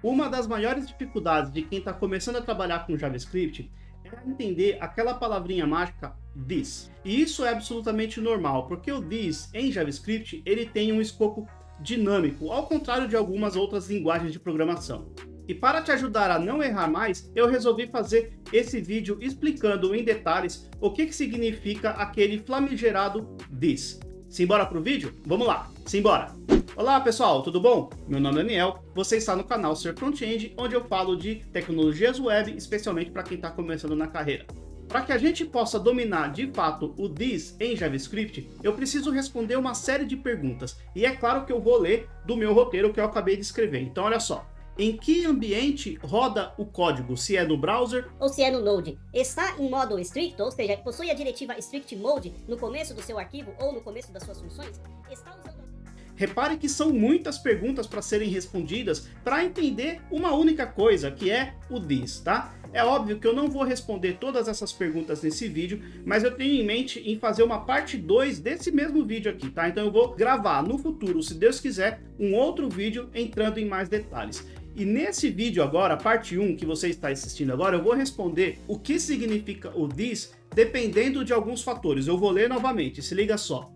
Uma das maiores dificuldades de quem está começando a trabalhar com JavaScript é entender aquela palavrinha mágica this. E isso é absolutamente normal, porque o this em JavaScript ele tem um escopo dinâmico, ao contrário de algumas outras linguagens de programação. E para te ajudar a não errar mais, eu resolvi fazer esse vídeo explicando em detalhes o que significa aquele famigerado this. Simbora pro vídeo? Vamos lá, simbora! Olá pessoal, tudo bom? Meu nome é Daniel, você está no canal Ser Front-End, onde eu falo de tecnologias web, especialmente para quem está começando na carreira. Para que a gente possa dominar de fato o this em JavaScript, eu preciso responder uma série de perguntas, e é claro que eu vou ler do meu roteiro que eu acabei de escrever. Então olha só, em que ambiente roda o código? Se é no browser ou se é no Node? Está em modo strict, ou seja, possui a diretiva strict mode no começo do seu arquivo ou no começo das suas funções? Está usando... Repare que são muitas perguntas para serem respondidas para entender uma única coisa, que é o this, tá? É óbvio que eu não vou responder todas essas perguntas nesse vídeo, mas eu tenho em mente em fazer uma parte 2 desse mesmo vídeo aqui, tá? Então eu vou gravar no futuro, se Deus quiser, um outro vídeo entrando em mais detalhes. E nesse vídeo agora, parte 1 que você está assistindo agora, eu vou responder o que significa o this dependendo de alguns fatores. Eu vou ler novamente, se liga só.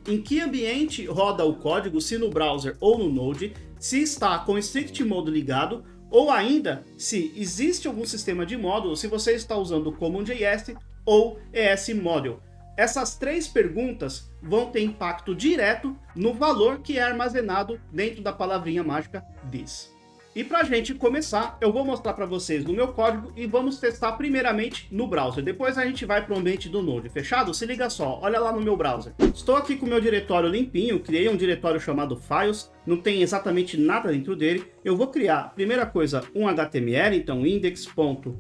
Em que ambiente roda o código, se no browser ou no Node, se está com strict mode ligado, ou ainda se existe algum sistema de módulo, se você está usando o CommonJS ou ES-Module. Essas três perguntas vão ter impacto direto no valor que é armazenado dentro da palavrinha mágica this. E para a gente começar, eu vou mostrar para vocês no meu código e vamos testar primeiramente no browser. Depois a gente vai para o ambiente do Node, fechado? Se liga só, olha lá no meu browser. Estou aqui com o meu diretório limpinho, criei um diretório chamado Files, não tem exatamente nada dentro dele. Eu vou criar, primeira coisa, um HTML, então index.html,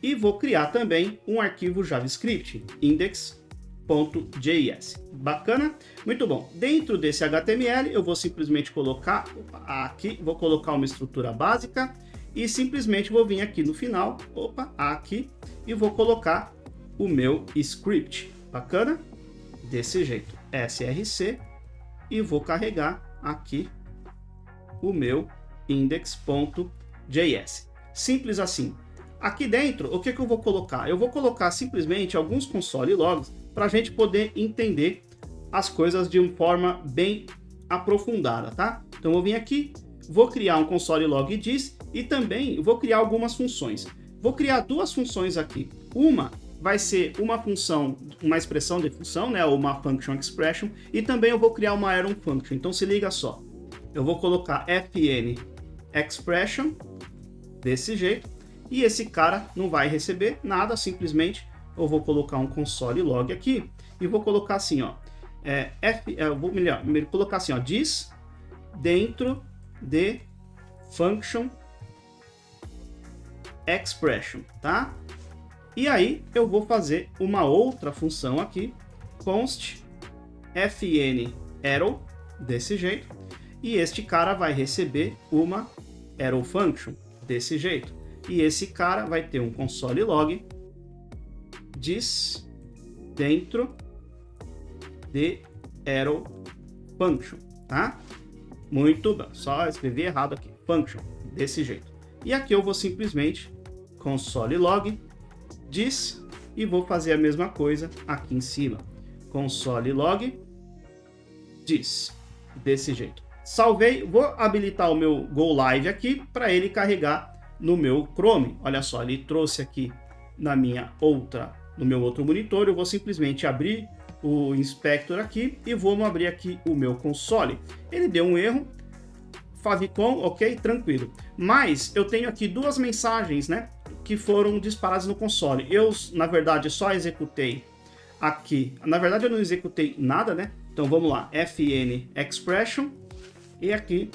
e vou criar também um arquivo JavaScript, index.js. Bacana? Muito bom. Dentro desse HTML eu vou simplesmente colocar aqui, vou colocar uma estrutura básica e simplesmente vou vir aqui no final, aqui, e vou colocar o meu script. Bacana? Desse jeito, src, e vou carregar aqui o meu index.js. Simples assim. Aqui dentro, o que eu vou colocar? Eu vou colocar simplesmente alguns console logs para a gente poder entender as coisas de uma forma bem aprofundada, tá? Então eu vou vir aqui, vou criar um console log diz e também vou criar algumas funções. Vou criar duas funções aqui. Uma vai ser uma função, uma expressão de função, né? Ou uma function expression, e também eu vou criar uma arrow function. Então se liga só. Eu vou colocar fn expression desse jeito. E esse cara não vai receber nada, simplesmente eu vou colocar um console log aqui e vou colocar assim, ó, vou colocar assim, ó, diz dentro de function expression, tá? E aí eu vou fazer uma outra função aqui, const fn arrow desse jeito, e este cara vai receber uma arrow function desse jeito. E esse cara vai ter um console log diz dentro de arrow function, tá? Muito bem, só escrevi errado aqui, function, desse jeito. E aqui eu vou simplesmente console log diz e vou fazer a mesma coisa aqui em cima, console log diz, desse jeito. Salvei, vou habilitar o meu Go Live aqui para ele carregar no meu Chrome. Olha só, ele trouxe aqui no meu outro monitor. Eu vou simplesmente abrir o inspector aqui e vamos abrir aqui o meu console. Ele deu um erro, favicon, ok, tranquilo. Mas eu tenho aqui duas mensagens, né, que foram disparadas no console. Eu, na verdade, só executei aqui. Na verdade, eu não executei nada, né? Então vamos lá, fn expression e aqui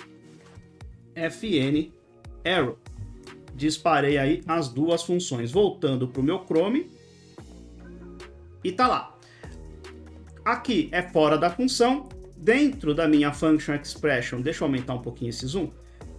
fn arrow. Disparei aí as duas funções, voltando para o meu Chrome e tá lá. Aqui é fora da função, dentro da minha function expression, deixa eu aumentar um pouquinho esse zoom,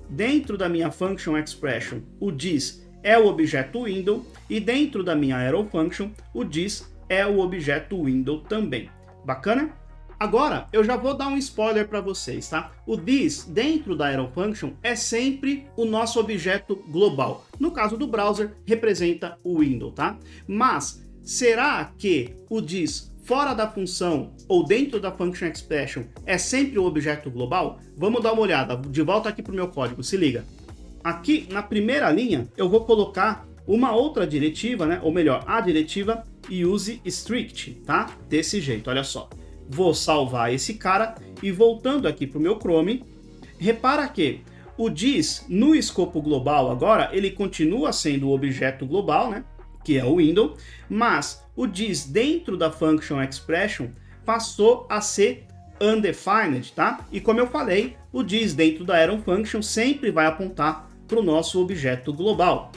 dentro da minha function expression, o diz é o objeto window e dentro da minha arrow function, o diz é o objeto window também. Bacana? Agora, eu já vou dar um spoiler para vocês, tá? O this dentro da arrow function é sempre o nosso objeto global. No caso do browser, representa o window, tá? Mas será que o this fora da função ou dentro da function expression é sempre o objeto global? Vamos dar uma olhada. De volta aqui para o meu código, se liga. Aqui na primeira linha eu vou colocar uma outra diretiva, né? Ou melhor, a diretiva useStrict, tá? Desse jeito, olha só. Vou salvar esse cara e voltando aqui para o meu Chrome, repara que o this no escopo global agora, ele continua sendo o objeto global, né? Que é o window, mas o this dentro da function expression passou a ser undefined, tá? E como eu falei, o this dentro da arrow function sempre vai apontar para o nosso objeto global.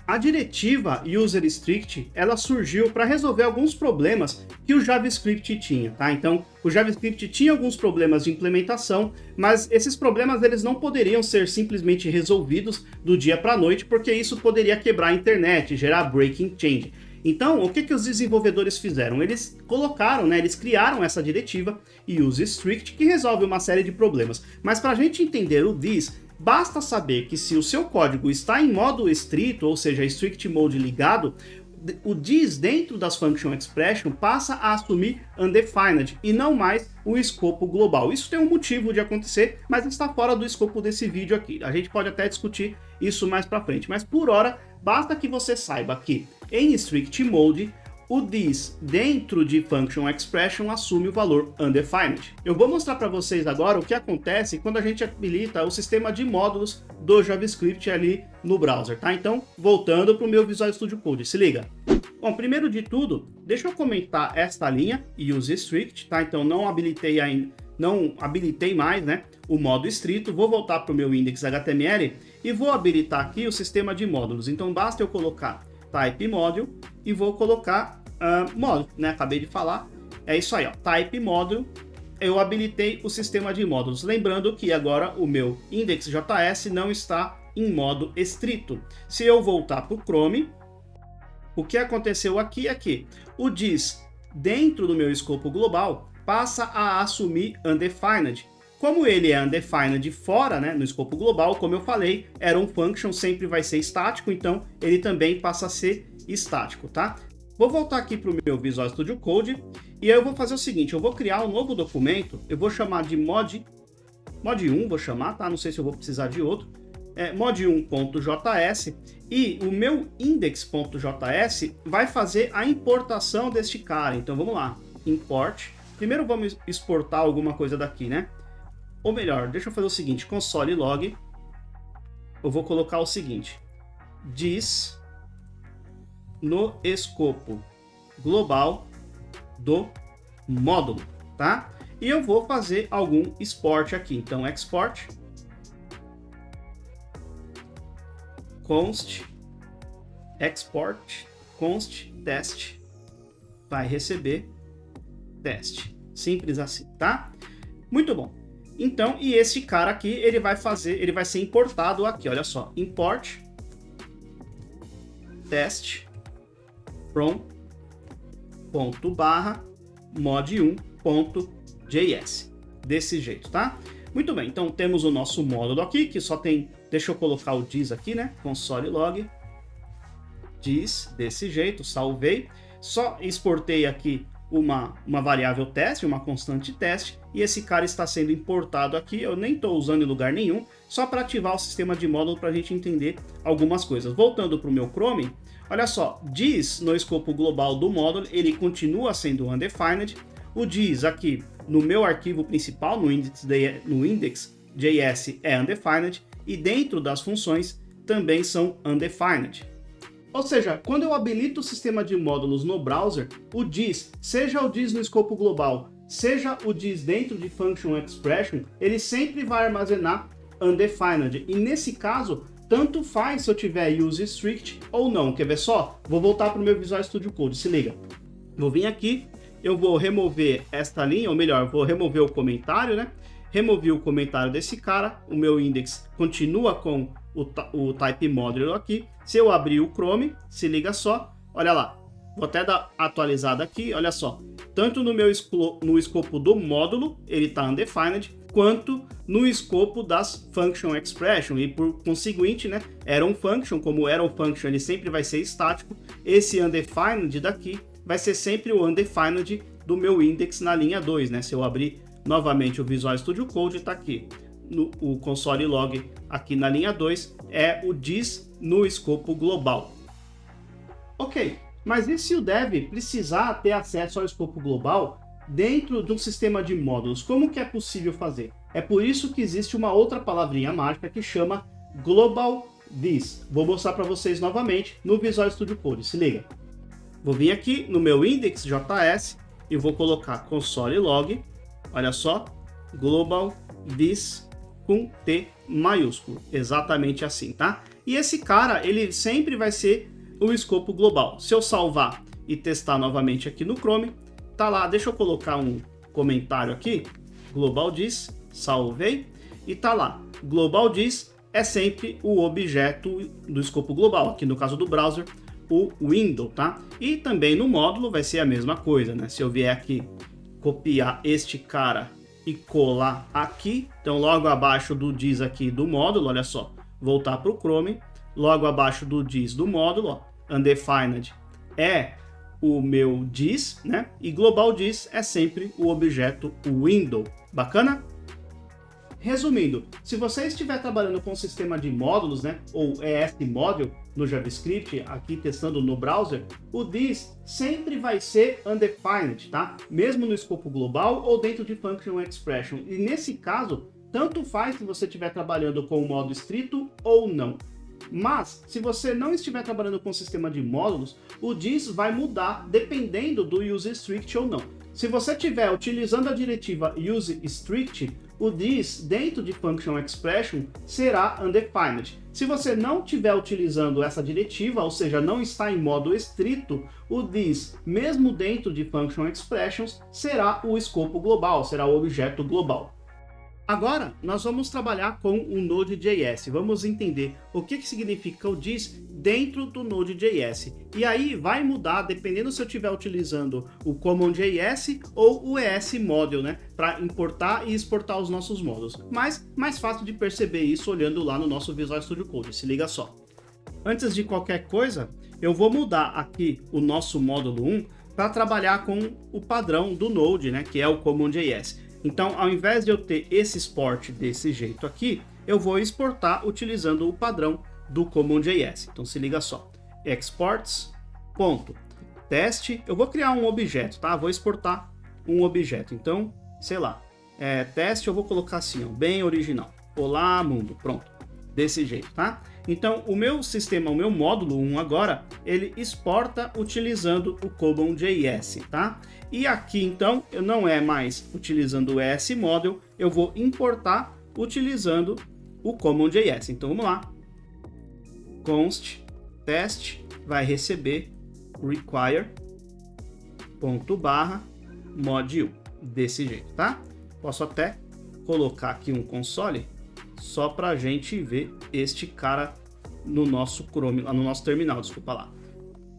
A diretiva useRestrict, ela surgiu para resolver alguns problemas que o JavaScript tinha, tá? Então, o JavaScript tinha alguns problemas de implementação, mas esses problemas eles não poderiam ser simplesmente resolvidos do dia para a noite, porque isso poderia quebrar a internet, gerar breaking change. Então, o que os desenvolvedores fizeram? Eles colocaram, né, eles criaram essa diretiva useStrict que resolve uma série de problemas. Mas para a gente entender o this, basta saber que se o seu código está em modo estrito, ou seja, strict mode ligado, o this dentro das function expression passa a assumir undefined e não mais o escopo global. Isso tem um motivo de acontecer, mas está fora do escopo desse vídeo aqui. A gente pode até discutir isso mais para frente, mas por hora basta que você saiba que em strict mode o this dentro de function expression assume o valor undefined. Eu vou mostrar para vocês agora o que acontece quando a gente habilita o sistema de módulos do JavaScript ali no browser, tá? Então, voltando para o meu Visual Studio Code, se liga. Bom, primeiro de tudo, deixa eu comentar esta linha useStrict, tá? Então, não habilitei mais, né, o modo estrito. Vou voltar para o meu index.html e vou habilitar aqui o sistema de módulos. Então, basta eu colocar type module e vou colocar módulo, né? Acabei de falar, é isso aí, ó, type module. Eu habilitei o sistema de módulos, lembrando que agora o meu index.js não está em modo estrito. Se eu voltar para o Chrome, o que aconteceu aqui é que o this dentro do meu escopo global passa a assumir undefined. Como ele é undefined fora, né, no escopo global, como eu falei, arrow function sempre vai ser estático, então ele também passa a ser estático, tá? Vou voltar aqui para o meu Visual Studio Code e aí eu vou fazer o seguinte, eu vou criar um novo documento, eu vou chamar de mod 1, vou chamar, tá? Não sei se eu vou precisar de outro, mod1.js, e o meu index.js vai fazer a importação deste cara. Então vamos lá, import. Primeiro vamos exportar alguma coisa daqui, né? Ou melhor, deixa eu fazer o seguinte, console log, eu vou colocar o seguinte, this no escopo global do módulo, tá? E eu vou fazer algum export aqui, então export const export const test vai receber teste, simples assim, tá? Muito bom. Então, e esse cara aqui, ele vai ser importado aqui, olha só, import test from .mod1.js, desse jeito, tá? Muito bem, então temos o nosso módulo aqui, que só tem, deixa eu colocar o this aqui, né? Console log, this, desse jeito, salvei, só exportei aqui uma variável teste, uma constante teste, e esse cara está sendo importado aqui, eu nem estou usando em lugar nenhum, só para ativar o sistema de módulo para a gente entender algumas coisas. Voltando para o meu Chrome, olha só, this no escopo global do módulo, ele continua sendo undefined, o this aqui no meu arquivo principal, no index.js é undefined, e dentro das funções também são undefined. Ou seja, quando eu habilito o sistema de módulos no browser, o this, seja o this no escopo global, seja o this dentro de function expression, ele sempre vai armazenar undefined. E nesse caso, tanto faz se eu tiver useStrict ou não. Quer ver só? Vou voltar para o meu Visual Studio Code, se liga. Vou vir aqui, eu vou remover esta linha, ou melhor, vou remover o comentário, né? Removi o comentário desse cara, o meu index continua com o type module aqui. Se eu abrir o Chrome, se liga só, olha lá, vou até dar atualizada aqui, olha só, tanto no escopo do módulo, ele está undefined, quanto no escopo das function expression, e por conseguinte, né, arrow function, como arrow function ele sempre vai ser estático, esse undefined daqui vai ser sempre o undefined do meu index na linha 2, né? Se eu abrir novamente o Visual Studio Code, está aqui. O console log aqui na linha 2 é o dis no escopo global. Ok, mas e se o dev precisar ter acesso ao escopo global dentro de um sistema de módulos? Como que é possível fazer? É por isso que existe uma outra palavrinha mágica que chama Global Dis. Vou mostrar para vocês novamente no Visual Studio Code, se liga. Vou vir aqui no meu index.js e vou colocar console log, olha só, Global Dis com T maiúsculo, exatamente assim, tá? E esse cara, ele sempre vai ser o escopo global. Se eu salvar e testar novamente aqui no Chrome, tá lá, deixa eu colocar um comentário aqui, Global Dis, salvei, e tá lá, Global Dis é sempre o objeto do escopo global, aqui no caso do browser, o window, tá? E também no módulo vai ser a mesma coisa, né? Se eu vier aqui, copiar este cara e colar aqui, então logo abaixo do dis aqui do módulo, olha só, voltar para o Chrome, logo abaixo do dis do módulo, ó, undefined é o meu dis, né? E global dis é sempre o objeto window. Bacana? Resumindo, se você estiver trabalhando com um sistema de módulos, né, ou ES Module no JavaScript, aqui testando no browser, o this sempre vai ser undefined, tá? Mesmo no escopo global ou dentro de function expression. E nesse caso, tanto faz se você estiver trabalhando com o modo estrito ou não. Mas, se você não estiver trabalhando com um sistema de módulos, o this vai mudar dependendo do use strict ou não. Se você estiver utilizando a diretiva use strict, o this dentro de function expression será undefined. Se você não estiver utilizando essa diretiva, ou seja, não está em modo estrito, o this, mesmo dentro de function expressions, será o escopo global, será o objeto global. Agora, nós vamos trabalhar com o Node.js. Vamos entender o que significa o this dentro do Node.js. E aí vai mudar dependendo se eu estiver utilizando o CommonJS ou o ES Module, né? Para importar e exportar os nossos módulos. Mas mais fácil de perceber isso olhando lá no nosso Visual Studio Code. Se liga só. Antes de qualquer coisa, eu vou mudar aqui o nosso módulo 1 para trabalhar com o padrão do Node, né? Que é o CommonJS. Então, ao invés de eu ter esse export desse jeito aqui, eu vou exportar utilizando o padrão do CommonJS. Então, se liga só. Exports.test. Eu vou criar um objeto, tá? Vou exportar um objeto. Então, sei lá. Teste, eu vou colocar assim, ó, bem original. Olá, mundo. Pronto. Desse jeito, tá? Então, o meu sistema, o meu módulo 1 agora, ele exporta utilizando o CommonJS, tá? E aqui, então, eu não é mais utilizando o ES Module, eu vou importar utilizando o CommonJS. Então, vamos lá. Const test vai receber require./module, desse jeito, tá? Posso até colocar aqui um console só para a gente ver este cara no nosso Chrome, no nosso terminal, desculpa lá.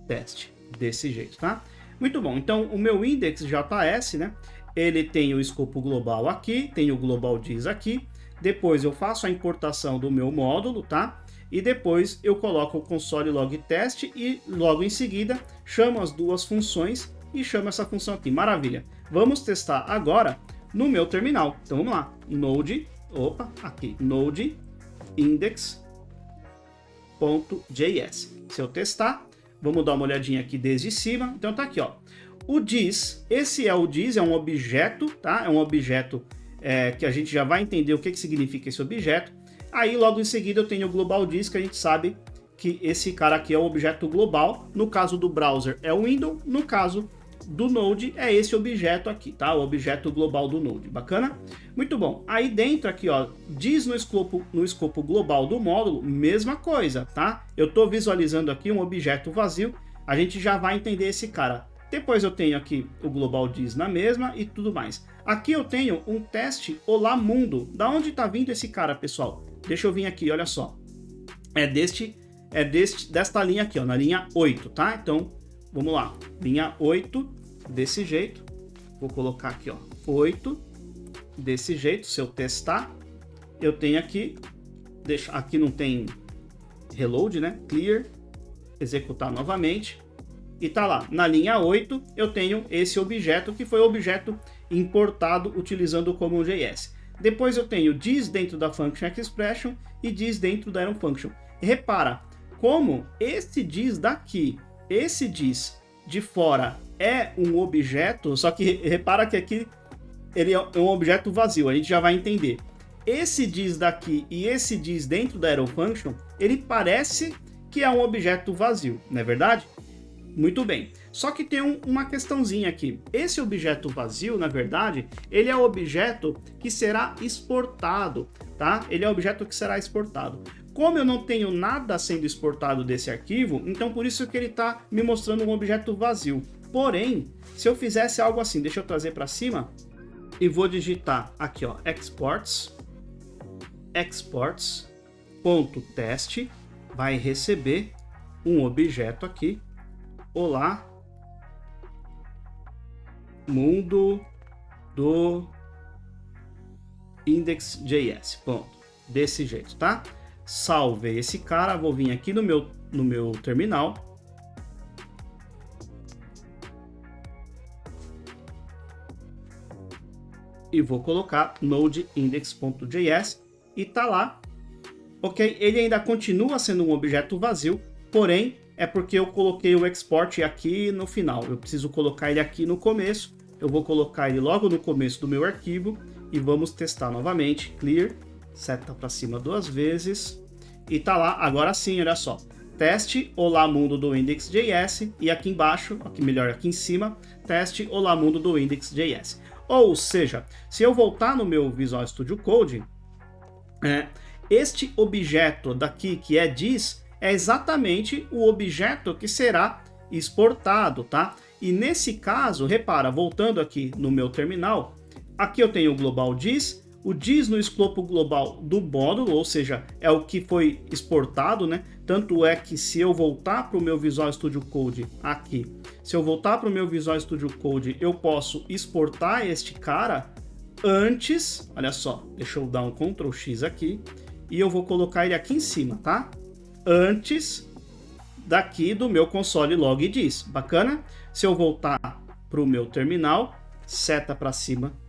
Teste, desse jeito, tá? Muito bom, então o meu index.js, né? Ele tem o escopo global aqui, tem o global dis aqui. Depois eu faço a importação do meu módulo, tá? E depois eu coloco o console log test e logo em seguida chamo as duas funções e chamo essa função aqui. Maravilha! Vamos testar agora no meu terminal. Então vamos lá, node index.js. Se eu testar, vamos dar uma olhadinha aqui desde cima. Então tá aqui, ó. O dis, esse é o dis, é um objeto, tá? É um objeto que a gente já vai entender o que significa esse objeto. Aí logo em seguida eu tenho o global dis, que a gente sabe que esse cara aqui é o objeto global. No caso do browser é o window, no caso do Node é esse objeto aqui, tá? O objeto global do Node. Bacana? Muito bom. Aí dentro aqui, ó, diz no escopo global do módulo, mesma coisa, tá? Eu tô visualizando aqui um objeto vazio, a gente já vai entender esse cara. Depois eu tenho aqui o global dis na mesma e tudo mais. Aqui eu tenho um teste olá mundo. Da onde tá vindo esse cara, pessoal? Deixa eu vir aqui, olha só. Desta linha aqui, ó, na linha 8, tá? Então, vamos lá. Linha 8, desse jeito. Vou colocar aqui, ó, 8, desse jeito. Se eu testar, eu tenho aqui, aqui não tem reload, né? Clear, executar novamente. E tá lá, na linha 8, eu tenho esse objeto, que foi o objeto importado utilizando o CommonJS. Depois eu tenho this dentro da function expression e this dentro da iron function. E repara, como esse this daqui, esse this de fora é um objeto, só que repara que aqui ele é um objeto vazio, a gente já vai entender. Esse this daqui e esse this dentro da iron function, ele parece que é um objeto vazio, não é verdade? Muito bem, só que tem uma questãozinha aqui. Esse objeto vazio, na verdade, ele é o objeto que será exportado, tá? Ele é o objeto que será exportado. Como eu não tenho nada sendo exportado desse arquivo, então por isso que ele está me mostrando um objeto vazio. Porém, se eu fizesse algo assim, deixa eu trazer para cima e vou digitar aqui, ó, exports.test, vai receber um objeto aqui. Olá, mundo do index.js. Ponto. Desse jeito, tá? Salvei esse cara, vou vir aqui no meu terminal. E vou colocar node index.js e tá lá. Ok? Ele ainda continua sendo um objeto vazio, porém é porque eu coloquei o export aqui no final. Eu preciso colocar ele aqui no começo. Eu vou colocar ele logo no começo do meu arquivo e vamos testar novamente. Clear, seta para cima 2 vezes e tá lá. Agora sim, olha só. Teste olá mundo do index.js e aqui embaixo, aqui melhor aqui em cima, teste olá mundo do index.js. Ou seja, se eu voltar no meu Visual Studio Code, este objeto daqui que é this é exatamente o objeto que será exportado, tá? E nesse caso, repara, voltando aqui no meu terminal, aqui eu tenho o global this, o this no escopo global do módulo, ou seja, é o que foi exportado, né? Tanto é que se eu voltar para o meu Visual Studio Code aqui, se eu voltar para o meu Visual Studio Code, eu posso exportar este cara antes, olha só, deixa eu dar um Ctrl X aqui, e eu vou colocar ele aqui em cima, tá? Antes daqui do meu console log this. Bacana? Se eu voltar para o meu terminal, seta para cima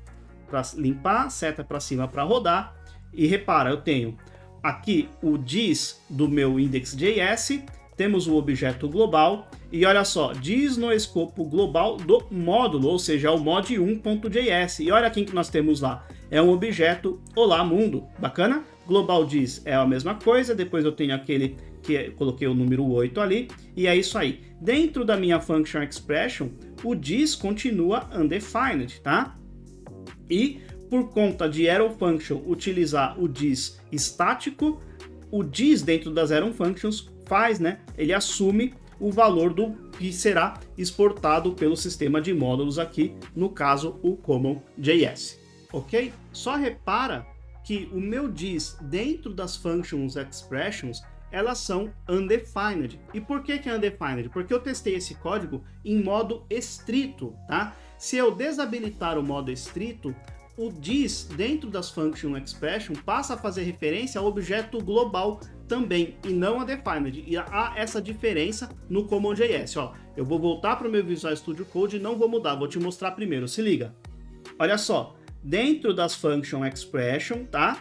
para limpar, seta para cima para rodar. E repara, eu tenho aqui o this do meu index.js, temos o objeto global e olha só, this no escopo global do módulo, ou seja, o mod1.js. E olha quem que nós temos lá. É um objeto olá mundo. Bacana? Global this é a mesma coisa, depois eu tenho aquele que coloquei o número 8 ali, e é isso aí. Dentro da minha function expression, o this continua undefined, tá? E por conta de arrow function utilizar o this estático, o this dentro das arrow functions faz, né? Ele assume o valor do que será exportado pelo sistema de módulos aqui, no caso o CommonJS, ok? Só repara que o meu this dentro das functions expressions, elas são undefined. E por que é undefined? Porque eu testei esse código em modo estrito, tá? Se eu desabilitar o modo estrito, o this dentro das function expression passa a fazer referência ao objeto global também, e não undefined. E há essa diferença no CommonJS, ó. Eu vou voltar para o meu Visual Studio Code e não vou mudar, vou te mostrar primeiro, se liga. Olha só. Dentro das function expression, tá?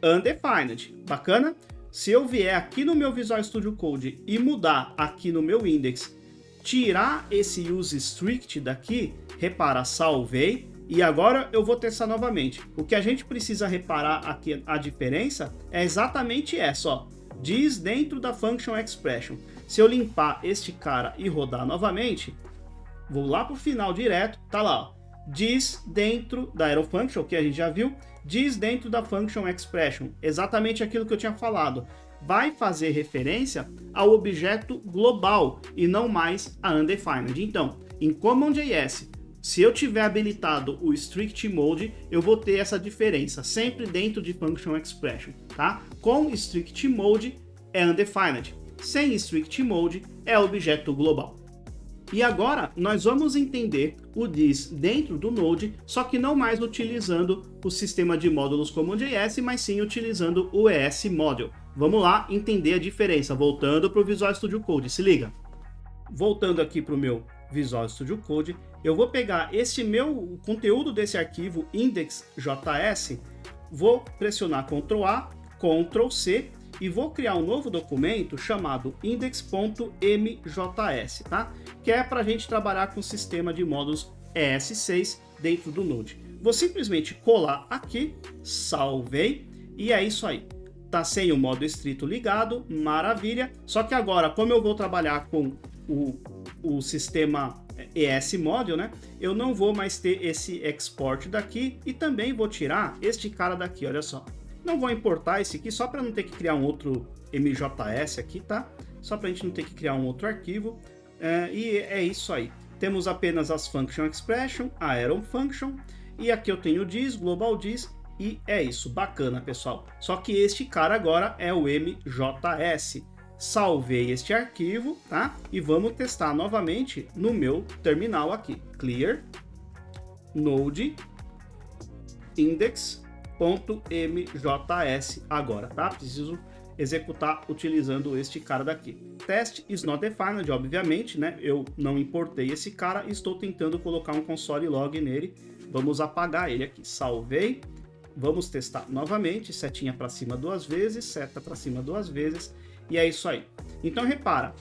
Undefined. Bacana? Se eu vier aqui no meu Visual Studio Code e mudar aqui no meu index, tirar esse use strict daqui, repara, salvei, e agora eu vou testar novamente. O que a gente precisa reparar aqui, a diferença, é exatamente essa, ó. This dentro da function expression. Se eu limpar este cara e rodar novamente, vou lá pro final direto, tá lá, ó. This dentro da arrow function, que a gente já viu, this dentro da function expression, exatamente aquilo que eu tinha falado, vai fazer referência ao objeto global e não mais a undefined. Então, em CommonJS, se eu tiver habilitado o strict mode, eu vou ter essa diferença sempre dentro de function expression, tá? Com strict mode é undefined, sem strict mode é objeto global. E agora nós vamos entender o this dentro do Node, só que não mais utilizando o sistema de módulos como o JS, mas sim utilizando o ES Module. Vamos lá entender a diferença, voltando para o Visual Studio Code, se liga. Voltando aqui para o meu Visual Studio Code, eu vou pegar o conteúdo desse arquivo index.js, vou pressionar Ctrl A, Ctrl C e vou criar um novo documento chamado index.mjs, tá? Que é para a gente trabalhar com o sistema de módulos ES6 dentro do Node. Vou simplesmente colar aqui, salvei e é isso aí. Tá sem o modo estrito ligado, maravilha. Só que agora, como eu vou trabalhar com o sistema ES Module, né? Eu não vou mais ter esse export daqui e também vou tirar este cara daqui, olha só. Não vou importar esse aqui só para não ter que criar um outro MJS aqui, tá? Só para a gente não ter que criar um outro arquivo. E é isso aí. Temos apenas as function expression, a arrow function, e aqui eu tenho o this, global this, e é isso. Bacana, pessoal. Só que este cara agora é o MJS. Salvei este arquivo, tá? E vamos testar novamente no meu terminal aqui. Clear node index.mjs agora, tá? Preciso executar utilizando este cara daqui. Test is not defined, obviamente, né? Eu não importei esse cara e estou tentando colocar um console log nele. Vamos apagar ele aqui. Salvei. Vamos testar novamente. Setinha para cima 2 vezes, seta para cima 2 vezes. E é isso aí. Então repara,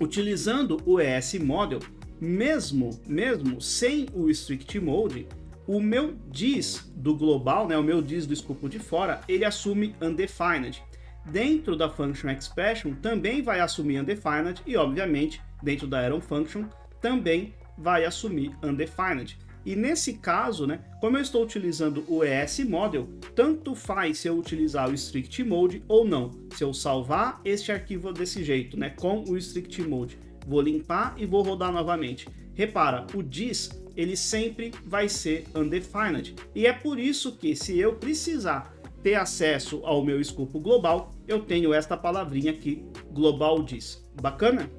utilizando o ES Module, mesmo sem o Strict Mode, o meu this do global, né, o meu this do escopo de fora, ele assume undefined. Dentro da function expression também vai assumir undefined e obviamente dentro da arrow function também vai assumir undefined. E nesse caso, né, como eu estou utilizando o ES Module, tanto faz se eu utilizar o Strict Mode ou não. Se eu salvar este arquivo desse jeito, né, com o Strict Mode, vou limpar e vou rodar novamente. Repara, o this, ele sempre vai ser undefined. E é por isso que se eu precisar ter acesso ao meu escopo global, eu tenho esta palavrinha aqui, global this. Bacana?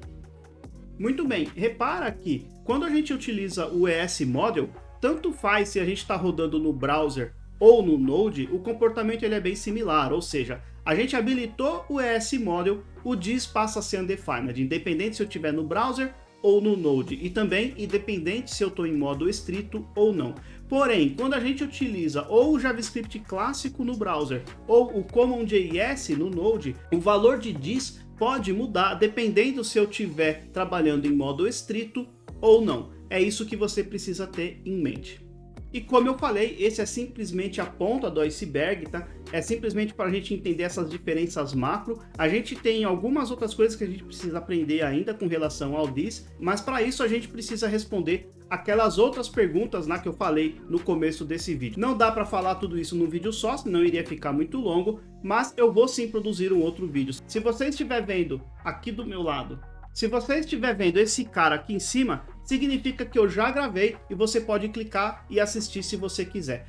Muito bem, repara que quando a gente utiliza o ES Module, tanto faz se a gente está rodando no browser ou no Node, o comportamento ele é bem similar, ou seja, a gente habilitou o ES Module, o this passa a ser undefined, independente se eu estiver no browser ou no Node, e também independente se eu estou em modo estrito ou não. Porém, quando a gente utiliza ou o JavaScript clássico no browser ou o CommonJS no Node, o valor de this pode mudar dependendo se eu estiver trabalhando em modo estrito ou não. É isso que você precisa ter em mente. E como eu falei, esse é simplesmente a ponta do iceberg, tá? É simplesmente para a gente entender essas diferenças macro. A gente tem algumas outras coisas que a gente precisa aprender ainda com relação ao this, mas para isso a gente precisa responder aquelas outras perguntas, né, que eu falei no começo desse vídeo. Não dá para falar tudo isso num vídeo só, senão iria ficar muito longo, mas eu vou sim produzir um outro vídeo. Se você estiver vendo aqui do meu lado, se você estiver vendo esse cara aqui em cima, significa que eu já gravei e você pode clicar e assistir se você quiser.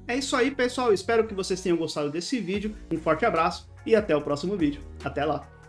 É isso aí, pessoal. Espero que vocês tenham gostado desse vídeo. Um forte abraço e até o próximo vídeo. Até lá!